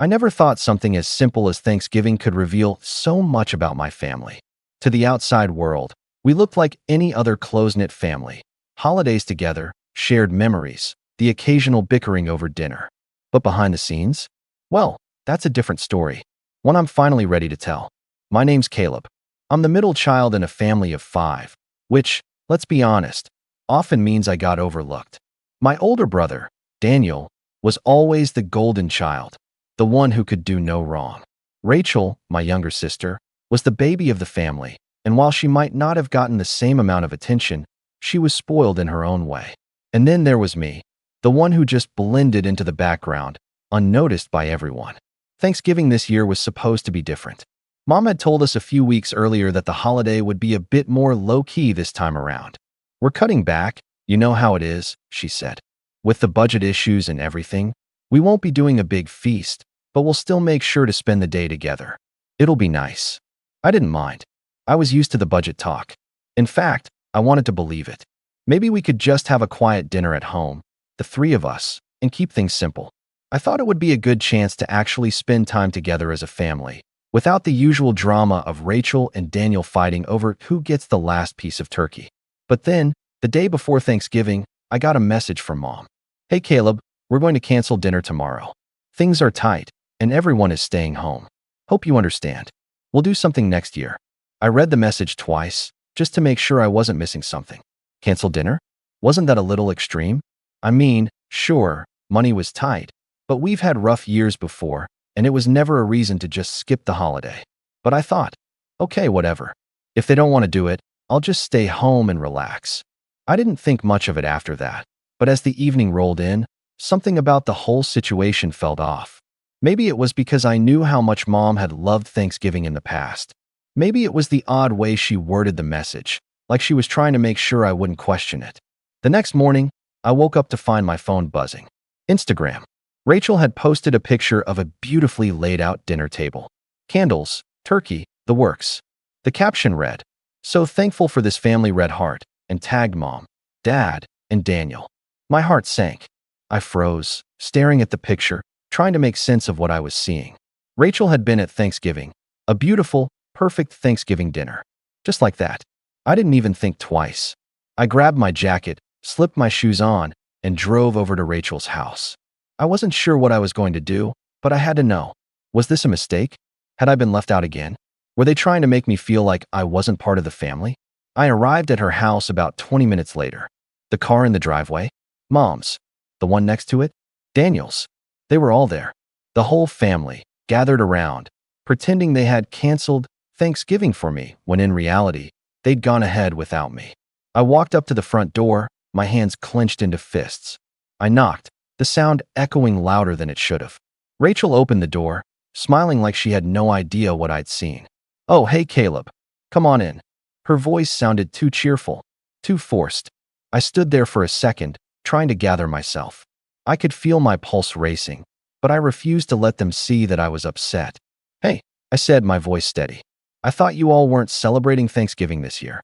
I never thought something as simple as Thanksgiving could reveal so much about my family. To the outside world, we looked like any other close-knit family. Holidays together, shared memories, the occasional bickering over dinner. But behind the scenes? Well, that's a different story. One I'm finally ready to tell. My name's Caleb. I'm the middle child in a family of 5, which, let's be honest, often means I got overlooked. My older brother, Daniel, was always the golden child, the one who could do no wrong. Rachel, my younger sister, was the baby of the family, and while she might not have gotten the same amount of attention, she was spoiled in her own way. And then there was me, the one who just blended into the background, unnoticed by everyone. Thanksgiving this year was supposed to be different. Mom had told us a few weeks earlier that the holiday would be a bit more low-key this time around. "We're cutting back, you know how it is," she said. "With the budget issues and everything, we won't be doing a big feast, but we'll still make sure to spend the day together. It'll be nice." I didn't mind. I was used to the budget talk. In fact, I wanted to believe it. Maybe we could just have a quiet dinner at home, the 3 of us, and keep things simple. I thought it would be a good chance to actually spend time together as a family, without the usual drama of Rachel and Daniel fighting over who gets the last piece of turkey. But then, the day before Thanksgiving, I got a message from Mom. "Hey Caleb, we're going to cancel dinner tomorrow. Things are tight, and everyone is staying home. Hope you understand. We'll do something next year." I read the message twice, just to make sure I wasn't missing something. Cancel dinner? Wasn't that a little extreme? I mean, sure, money was tight, but we've had rough years before, and it was never a reason to just skip the holiday. But I thought, okay, whatever. If they don't want to do it, I'll just stay home and relax. I didn't think much of it after that, but as the evening rolled in, something about the whole situation felt off. Maybe it was because I knew how much Mom had loved Thanksgiving in the past. Maybe it was the odd way she worded the message, like she was trying to make sure I wouldn't question it. The next morning, I woke up to find my phone buzzing. Instagram. Rachel had posted a picture of a beautifully laid out dinner table. Candles, turkey, the works. The caption read, "So thankful for this family, red heart," and tagged Mom, Dad, and Daniel. My heart sank. I froze, staring at the picture, trying to make sense of what I was seeing. Rachel had been at Thanksgiving, a beautiful, perfect Thanksgiving dinner. Just like that. I didn't even think twice. I grabbed my jacket, slipped my shoes on, and drove over to Rachel's house. I wasn't sure what I was going to do, but I had to know. Was this a mistake? Had I been left out again? Were they trying to make me feel like I wasn't part of the family? I arrived at her house about 20 minutes later. The car in the driveway? Mom's. The one next to it? Daniel's. They were all there. The whole family, gathered around, pretending they had canceled Thanksgiving for me, when in reality, they'd gone ahead without me. I walked up to the front door, my hands clenched into fists. I knocked, the sound echoing louder than it should have. Rachel opened the door, smiling like she had no idea what I'd seen. "Oh, hey Caleb. Come on in." Her voice sounded too cheerful, too forced. I stood there for a second, trying to gather myself. I could feel my pulse racing, but I refused to let them see that I was upset. "Hey," I said, my voice steady. "I thought you all weren't celebrating Thanksgiving this year."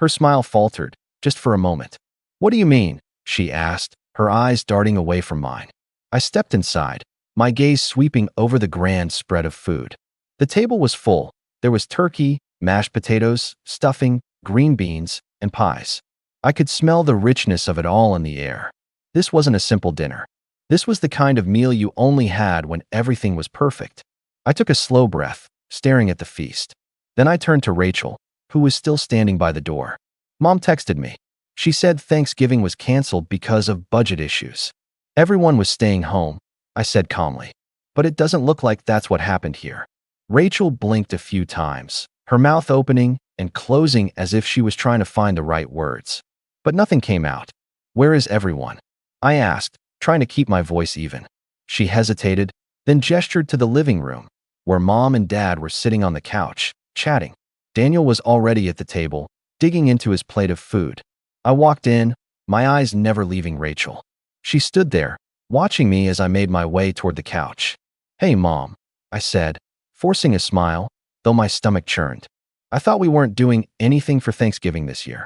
Her smile faltered, just for a moment. "What do you mean?" she asked, her eyes darting away from mine. I stepped inside, my gaze sweeping over the grand spread of food. The table was full. There was turkey, mashed potatoes, stuffing, green beans, and pies. I could smell the richness of it all in the air. This wasn't a simple dinner. This was the kind of meal you only had when everything was perfect. I took a slow breath, staring at the feast. Then I turned to Rachel, who was still standing by the door. Mom texted me. She said Thanksgiving was canceled because of budget issues. Everyone was staying home, I said calmly. But it doesn't look like that's what happened here. Rachel blinked a few times, her mouth opening and closing as if she was trying to find the right words. But nothing came out. "Where is everyone?" I asked, trying to keep my voice even. She hesitated, then gestured to the living room, where Mom and Dad were sitting on the couch, chatting. Daniel was already at the table, digging into his plate of food. I walked in, my eyes never leaving Rachel. She stood there, watching me as I made my way toward the couch. "Hey, Mom," I said, forcing a smile, though my stomach churned. "I thought we weren't doing anything for Thanksgiving this year."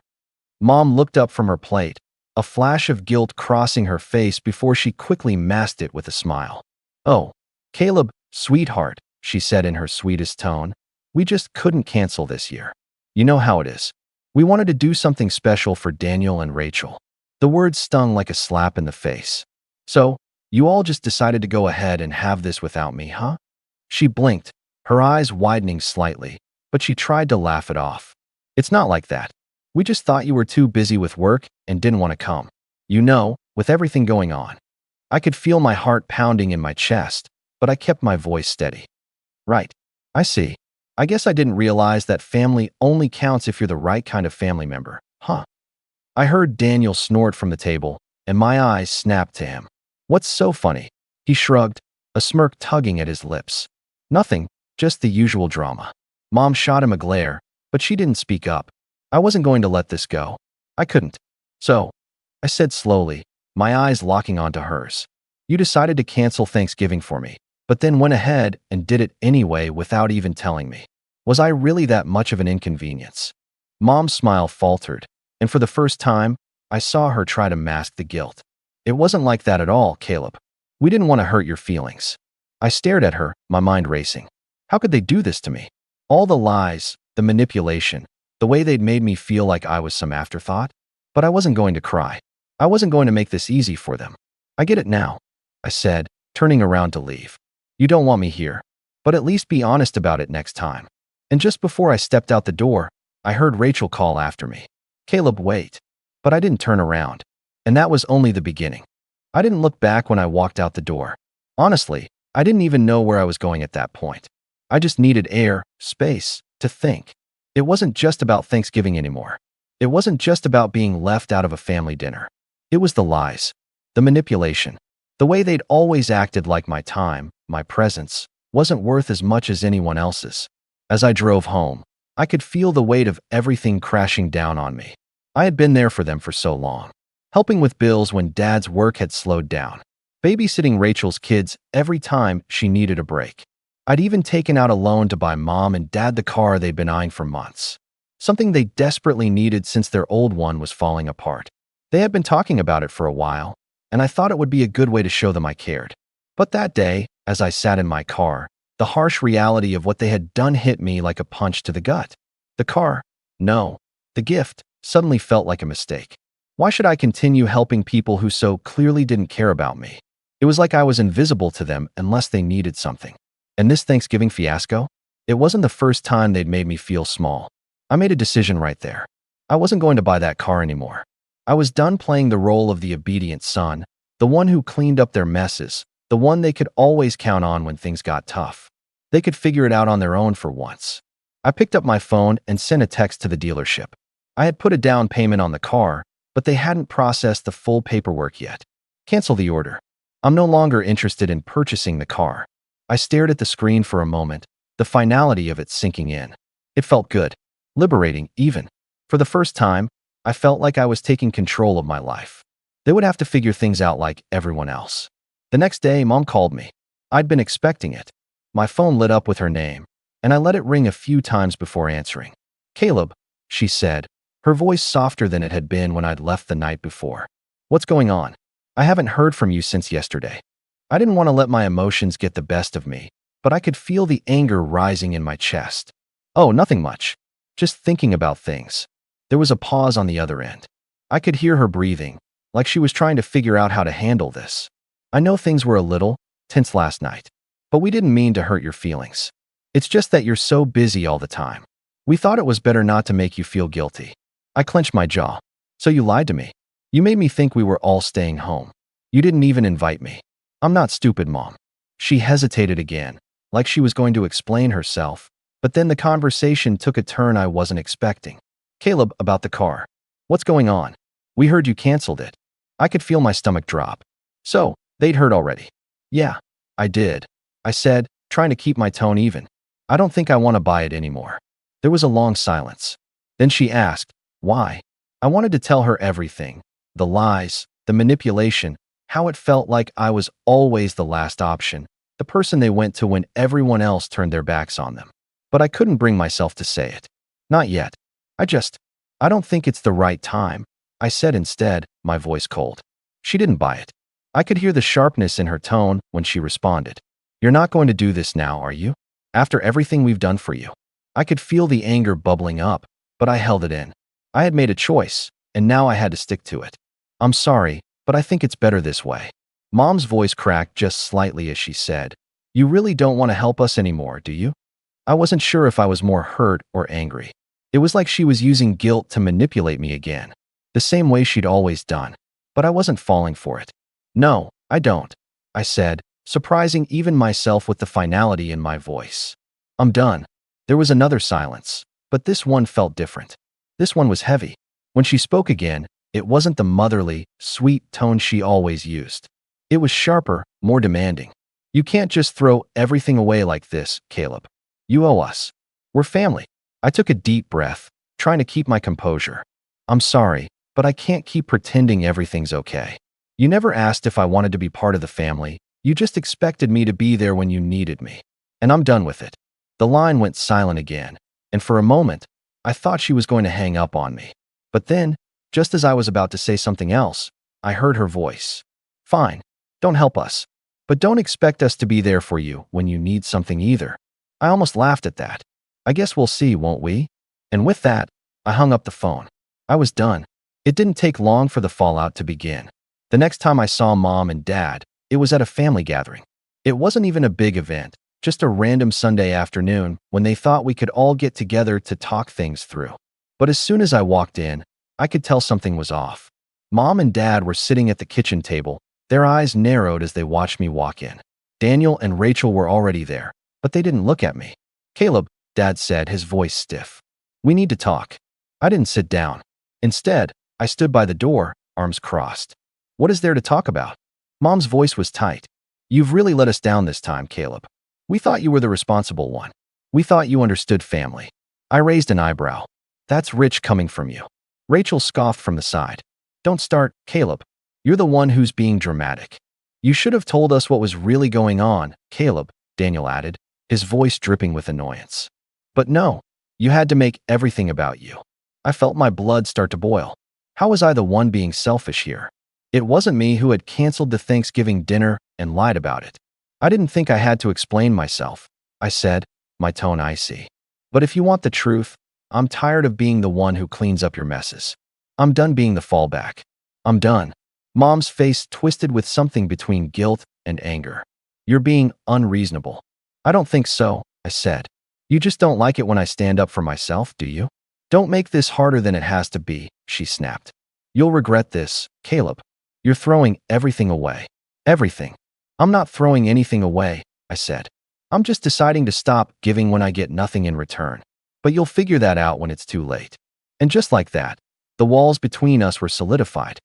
Mom looked up from her plate, a flash of guilt crossing her face before she quickly masked it with a smile. "Oh, Caleb, Sweetheart, she said in her sweetest tone, we just couldn't cancel this year. You know how it is. We wanted to do something special for Daniel and Rachel. The words stung like a slap in the face. So, you all just decided to go ahead and have this without me, huh? She blinked, her eyes widening slightly, but she tried to laugh it off. It's not like that. We just thought you were too busy with work and didn't want to come. You know, with everything going on. I could feel my heart pounding in my chest, but I kept my voice steady. Right. I see. I guess I didn't realize that family only counts if you're the right kind of family member, huh? I heard Daniel snort from the table, and my eyes snapped to him. What's so funny? He shrugged, a smirk tugging at his lips. Nothing, just the usual drama. Mom shot him a glare, but she didn't speak up. I wasn't going to let this go. I couldn't. So, I said slowly, my eyes locking onto hers. You decided to cancel Thanksgiving for me, but then went ahead and did it anyway without even telling me. Was I really that much of an inconvenience? Mom's smile faltered, and for the first time, I saw her try to mask the guilt. It wasn't like that at all, Caleb. We didn't want to hurt your feelings. I stared at her, my mind racing. How could they do this to me? All the lies, the manipulation, the way they'd made me feel like I was some afterthought? But I wasn't going to cry. I wasn't going to make this easy for them. I get it now, I said, turning around to leave. You don't want me here, but at least be honest about it next time. And just before I stepped out the door, I heard Rachel call after me. Caleb, wait. But I didn't turn around. And that was only the beginning. I didn't look back when I walked out the door. Honestly, I didn't even know where I was going at that point. I just needed air, space, to think. It wasn't just about Thanksgiving anymore. It wasn't just about being left out of a family dinner. It was the lies, the manipulation, the way they'd always acted like my time, my presence, wasn't worth as much as anyone else's. As I drove home, I could feel the weight of everything crashing down on me. I had been there for them for so long, helping with bills when Dad's work had slowed down, babysitting Rachel's kids every time she needed a break. I'd even taken out a loan to buy Mom and Dad the car they'd been eyeing for months, something they desperately needed since their old one was falling apart. They had been talking about it for a while, and I thought it would be a good way to show them I cared. But that day, as I sat in my car, the harsh reality of what they had done hit me like a punch to the gut. The car, no, the gift, suddenly felt like a mistake. Why should I continue helping people who so clearly didn't care about me? It was like I was invisible to them unless they needed something. And this Thanksgiving fiasco? It wasn't the first time they'd made me feel small. I made a decision right there. I wasn't going to buy that car anymore. I was done playing the role of the obedient son, the one who cleaned up their messes, the one they could always count on when things got tough. They could figure it out on their own for once. I picked up my phone and sent a text to the dealership. I had put a down payment on the car, but they hadn't processed the full paperwork yet. Cancel the order. I'm no longer interested in purchasing the car. I stared at the screen for a moment, the finality of it sinking in. It felt good, liberating even. For the first time, I felt like I was taking control of my life. They would have to figure things out like everyone else. The next day, Mom called me. I'd been expecting it. My phone lit up with her name, and I let it ring a few times before answering. Caleb, she said, her voice softer than it had been when I'd left the night before. What's going on? I haven't heard from you since yesterday. I didn't want to let my emotions get the best of me, but I could feel the anger rising in my chest. Oh, nothing much. Just thinking about things. There was a pause on the other end. I could hear her breathing, like she was trying to figure out how to handle this. I know things were a little tense last night, but we didn't mean to hurt your feelings. It's just that you're so busy all the time. We thought it was better not to make you feel guilty. I clenched my jaw. So you lied to me. You made me think we were all staying home. You didn't even invite me. I'm not stupid, Mom. She hesitated again, like she was going to explain herself, but then the conversation took a turn I wasn't expecting. Caleb, about the car. What's going on? We heard you canceled it. I could feel my stomach drop. So, they'd heard already. Yeah, I did. I said, trying to keep my tone even. I don't think I want to buy it anymore. There was a long silence. Then she asked, why? I wanted to tell her everything. The lies, the manipulation, how it felt like I was always the last option, the person they went to when everyone else turned their backs on them. But I couldn't bring myself to say it. Not yet. I don't think it's the right time, I said instead, my voice cold. She didn't buy it. I could hear the sharpness in her tone when she responded. You're not going to do this now, are you? After everything we've done for you. I could feel the anger bubbling up, but I held it in. I had made a choice, and now I had to stick to it. I'm sorry, but I think it's better this way. Mom's voice cracked just slightly as she said, "You really don't want to help us anymore, do you?" I wasn't sure if I was more hurt or angry. It was like she was using guilt to manipulate me again, the same way she'd always done. But I wasn't falling for it. "No, I don't," I said, surprising even myself with the finality in my voice. "I'm done." There was another silence, but this one felt different. This one was heavy. When she spoke again, it wasn't the motherly, sweet tone she always used. It was sharper, more demanding. "You can't just throw everything away like this, Caleb. You owe us. We're family." I took a deep breath, trying to keep my composure. "I'm sorry, but I can't keep pretending everything's okay. You never asked if I wanted to be part of the family. You just expected me to be there when you needed me. And I'm done with it." The line went silent again, and for a moment, I thought she was going to hang up on me. But then, just as I was about to say something else, I heard her voice. "Fine, don't help us. But don't expect us to be there for you when you need something either." I almost laughed at that. "I guess we'll see, won't we?" And with that, I hung up the phone. I was done. It didn't take long for the fallout to begin. The next time I saw Mom and Dad, it was at a family gathering. It wasn't even a big event, just a random Sunday afternoon when they thought we could all get together to talk things through. But as soon as I walked in, I could tell something was off. Mom and Dad were sitting at the kitchen table, their eyes narrowed as they watched me walk in. Daniel and Rachel were already there, but they didn't look at me. "Caleb," Dad said, his voice stiff. "We need to talk." I didn't sit down. Instead, I stood by the door, arms crossed. "What is there to talk about?" Mom's voice was tight. "You've really let us down this time, Caleb. We thought you were the responsible one. We thought you understood family." I raised an eyebrow. "That's rich coming from you." Rachel scoffed from the side. "Don't start, Caleb. You're the one who's being dramatic." "You should have told us what was really going on, Caleb," Daniel added, his voice dripping with annoyance. "But no, you had to make everything about you." I felt my blood start to boil. How was I the one being selfish here? It wasn't me who had canceled the Thanksgiving dinner and lied about it. I didn't think I had to explain myself, I said, my tone icy. "But if you want the truth, I'm tired of being the one who cleans up your messes. I'm done being the fallback. I'm done." Mom's face twisted with something between guilt and anger. "You're being unreasonable." "I don't think so," I said. "You just don't like it when I stand up for myself, do you?" "Don't make this harder than it has to be," she snapped. "You'll regret this, Caleb. You're throwing everything away. Everything." "I'm not throwing anything away," I said. "I'm just deciding to stop giving when I get nothing in return. But you'll figure that out when it's too late." And just like that, the walls between us were solidified.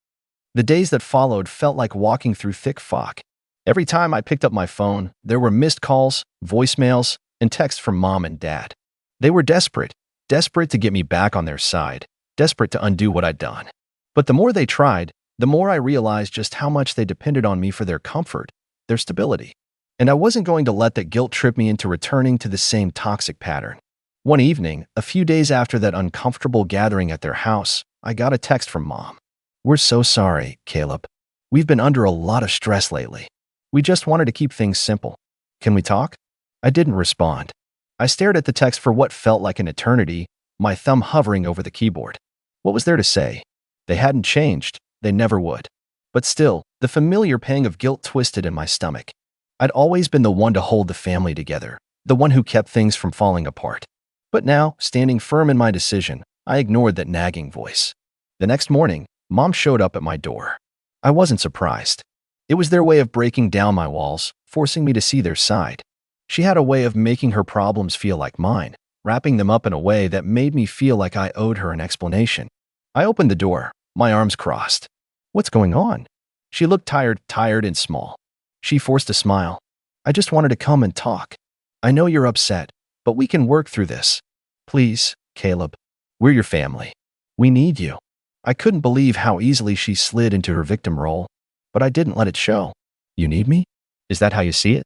The days that followed felt like walking through thick fog. Every time I picked up my phone, there were missed calls, voicemails, and texts from Mom and Dad. They were desperate to get me back on their side, desperate to undo what I'd done. But the more they tried, the more I realized just how much they depended on me for their comfort, their stability. And I wasn't going to let that guilt trip me into returning to the same toxic pattern. One evening, a few days after that uncomfortable gathering at their house, I got a text from Mom. "We're so sorry, Caleb. We've been under a lot of stress lately. We just wanted to keep things simple. Can we talk?" I didn't respond. I stared at the text for what felt like an eternity, my thumb hovering over the keyboard. What was there to say? They hadn't changed. They never would. But still, the familiar pang of guilt twisted in my stomach. I'd always been the one to hold the family together, the one who kept things from falling apart. But now, standing firm in my decision, I ignored that nagging voice. The next morning, Mom showed up at my door. I wasn't surprised. It was their way of breaking down my walls, forcing me to see their side. She had a way of making her problems feel like mine, wrapping them up in a way that made me feel like I owed her an explanation. I opened the door, my arms crossed. "What's going on?" She looked tired and small. She forced a smile. "I just wanted to come and talk. I know you're upset, but we can work through this. Please, Caleb. We're your family. We need you." I couldn't believe how easily she slid into her victim role, but I didn't let it show. "You need me? Is that how you see it?"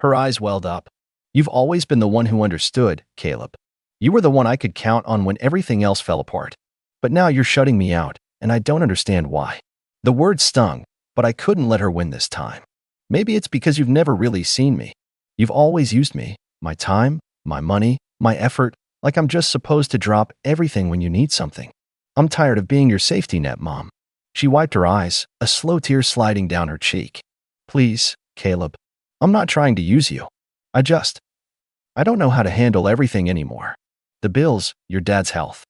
Her eyes welled up. "You've always been the one who understood, Caleb. You were the one I could count on when everything else fell apart. But now you're shutting me out, and I don't understand why." The words stung, but I couldn't let her win this time. "Maybe it's because you've never really seen me. You've always used me, my time, my money, my effort, like I'm just supposed to drop everything when you need something. I'm tired of being your safety net, Mom. She wiped her eyes, a slow tear sliding down her cheek. Please, Caleb. I'm not trying to use you. I don't know how to handle everything anymore. The bills, your dad's health.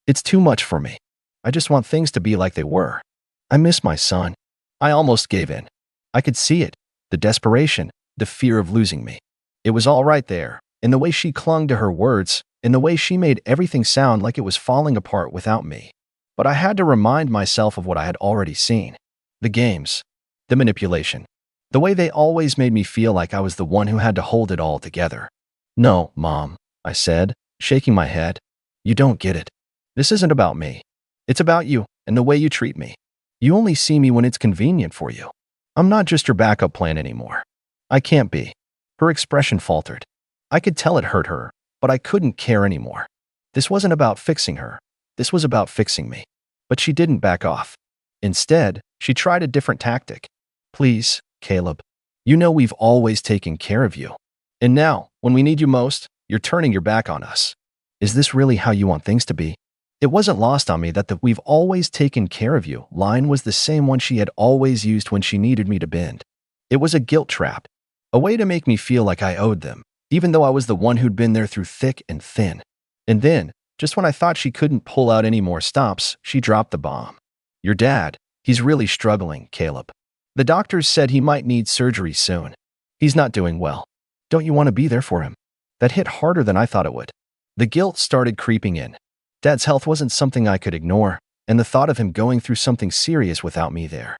It's too much for me. I just want things to be like they were. I miss my son. I almost gave in. I could see it, the desperation, the fear of losing me. It was all right there, in the way she clung to her words, in the way she made everything sound like it was falling apart without me. But I had to remind myself of what I had already seen. The games, the manipulation, the way they always made me feel like I was the one who had to hold it all together. No, Mom, I said, shaking my head. You don't get it. This isn't about me. It's about you and the way you treat me. You only see me when it's convenient for you. I'm not just your backup plan anymore. I can't be. Her expression faltered. I could tell it hurt her, but I couldn't care anymore. This wasn't about fixing her. This was about fixing me. But she didn't back off. Instead, she tried a different tactic. Please, Caleb. You know we've always taken care of you. And now, when we need you most, you're turning your back on us. Is this really how you want things to be? It wasn't lost on me that the "we've always taken care of you" line was the same one she had always used when she needed me to bend. It was a guilt trap, a way to make me feel like I owed them, even though I was the one who'd been there through thick and thin. And then, just when I thought she couldn't pull out any more stops, she dropped the bomb. Your dad, he's really struggling, Caleb. The doctors said he might need surgery soon. He's not doing well. Don't you want to be there for him? That hit harder than I thought it would. The guilt started creeping in. Dad's health wasn't something I could ignore, and the thought of him going through something serious without me there.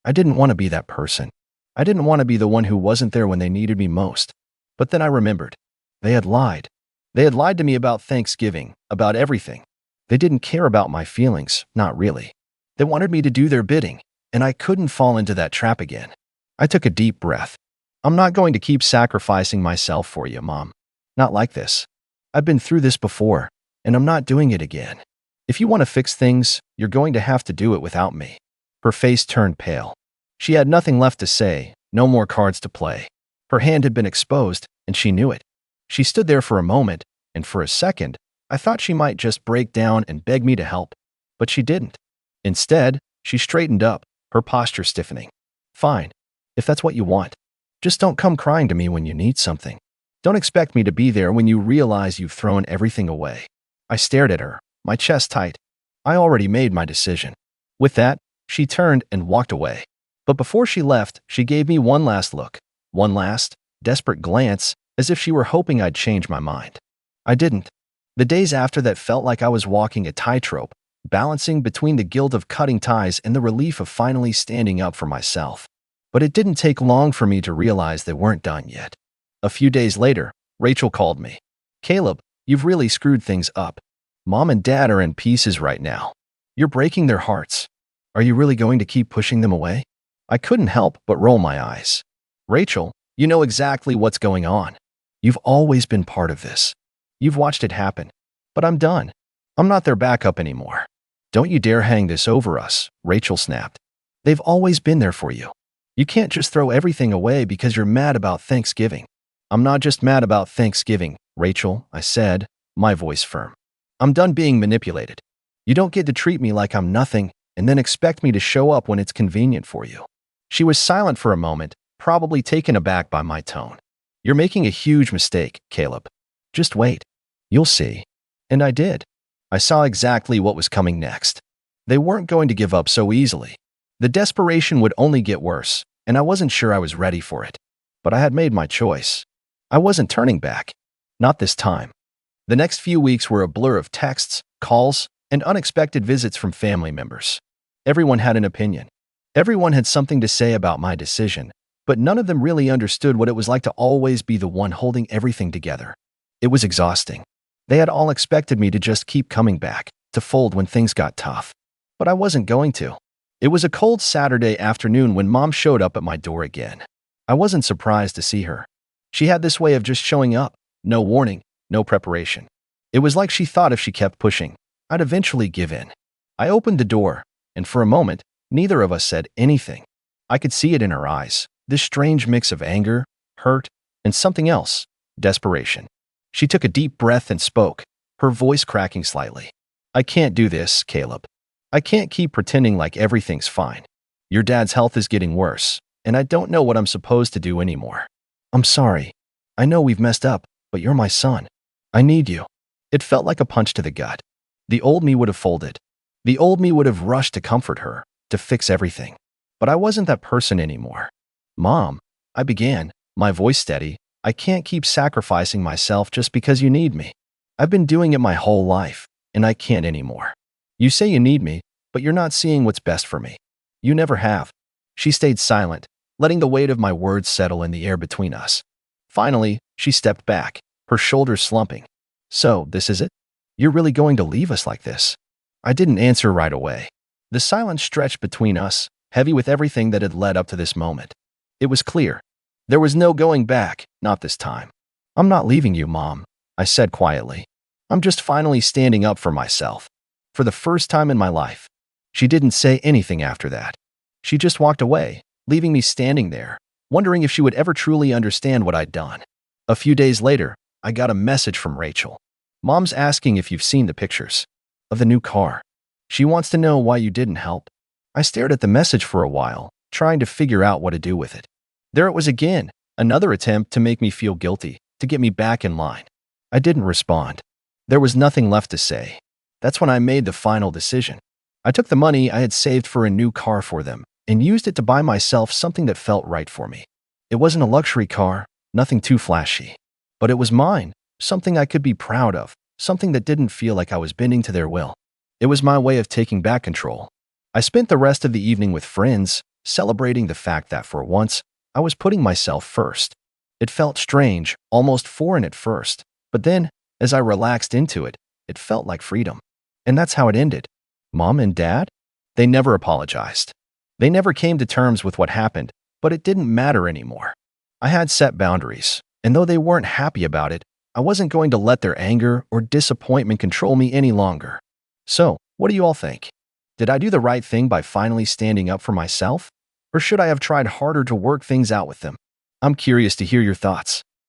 I didn't want to be that person. I didn't want to be the one who wasn't there when they needed me most. But then I remembered. They had lied. They had lied to me about Thanksgiving, about everything. They didn't care about my feelings, not really. They wanted me to do their bidding, and I couldn't fall into that trap again. I took a deep breath. I'm not going to keep sacrificing myself for you, Mom. Not like this. I've been through this before, and I'm not doing it again. If you want to fix things, you're going to have to do it without me. Her face turned pale. She had nothing left to say, no more cards to play. Her hand had been exposed, and she knew it. She stood there for a moment, and for a second, I thought she might just break down and beg me to help. But she didn't. Instead, she straightened up, her posture stiffening. Fine, if that's what you want. Just don't come crying to me when you need something. Don't expect me to be there when you realize you've thrown everything away. I stared at her, my chest tight. I already made my decision. With that, she turned and walked away. But before she left, she gave me one last look, one last, desperate glance, as if she were hoping I'd change my mind. I didn't. The days after that felt like I was walking a tightrope, balancing between the guilt of cutting ties and the relief of finally standing up for myself. But it didn't take long for me to realize they weren't done yet. A few days later, Rachel called me. Caleb, you've really screwed things up. Mom and Dad are in pieces right now. You're breaking their hearts. Are you really going to keep pushing them away? I couldn't help but roll my eyes. Rachel, you know exactly what's going on. You've always been part of this. You've watched it happen. But I'm done. I'm not their backup anymore. Don't you dare hang this over us, Rachel snapped. They've always been there for you. You can't just throw everything away because you're mad about Thanksgiving. I'm not just mad about Thanksgiving, Rachel, I said, my voice firm. I'm done being manipulated. You don't get to treat me like I'm nothing and then expect me to show up when it's convenient for you. She was silent for a moment, probably taken aback by my tone. You're making a huge mistake, Caleb. Just wait. You'll see. And I did. I saw exactly what was coming next. They weren't going to give up so easily. The desperation would only get worse, and I wasn't sure I was ready for it. But I had made my choice. I wasn't turning back. Not this time. The next few weeks were a blur of texts, calls, and unexpected visits from family members. Everyone had an opinion. Everyone had something to say about my decision, but none of them really understood what it was like to always be the one holding everything together. It was exhausting. They had all expected me to just keep coming back, to fold when things got tough. But I wasn't going to. It was a cold Saturday afternoon when Mom showed up at my door again. I wasn't surprised to see her. She had this way of just showing up, no warning, no preparation. It was like she thought if she kept pushing, I'd eventually give in. I opened the door, and for a moment, neither of us said anything. I could see it in her eyes, this strange mix of anger, hurt, And something else, desperation. She took a deep breath and spoke, her voice cracking slightly. I can't do this, Caleb. I can't keep pretending like everything's fine. Your dad's health is getting worse, and I don't know what I'm supposed to do anymore. I'm sorry. I know we've messed up, but you're my son. I need you. It felt like a punch to the gut. The old me would have folded. The old me would have rushed to comfort her, to fix everything. But I wasn't that person anymore. Mom, I began, my voice steady, I can't keep sacrificing myself just because you need me. I've been doing it my whole life, and I can't anymore. You say you need me, but you're not seeing what's best for me. You never have. She stayed silent, letting the weight of my words settle in the air between us. Finally, she stepped back, her shoulders slumping. So, this is it? You're really going to leave us like this? I didn't answer right away. The silence stretched between us, heavy with everything that had led up to this moment. It was clear. There was no going back, not this time. I'm not leaving you, Mom, I said quietly. I'm just finally standing up for myself. For the first time in my life. She didn't say anything after that. She just walked away, leaving me standing there, wondering if she would ever truly understand what I'd done. A few days later, I got a message from Rachel. Mom's asking if you've seen the pictures of the new car. She wants to know why you didn't help. I stared at the message for a while, trying to figure out what to do with it. There it was again, another attempt to make me feel guilty, to get me back in line. I didn't respond. There was nothing left to say. That's when I made the final decision. I took the money I had saved for a new car for them and used it to buy myself something that felt right for me. It wasn't a luxury car, nothing too flashy. But it was mine, something I could be proud of, something that didn't feel like I was bending to their will. It was my way of taking back control. I spent the rest of the evening with friends, celebrating the fact that for once, I was putting myself first. It felt strange, almost foreign at first, but then, as I relaxed into it, it felt like freedom. And that's how it ended. Mom and Dad? They never apologized. They never came to terms with what happened, but it didn't matter anymore. I had set boundaries, and though they weren't happy about it, I wasn't going to let their anger or disappointment control me any longer. So, what do you all think? Did I do the right thing by finally standing up for myself? Or should I have tried harder to work things out with them? I'm curious to hear your thoughts.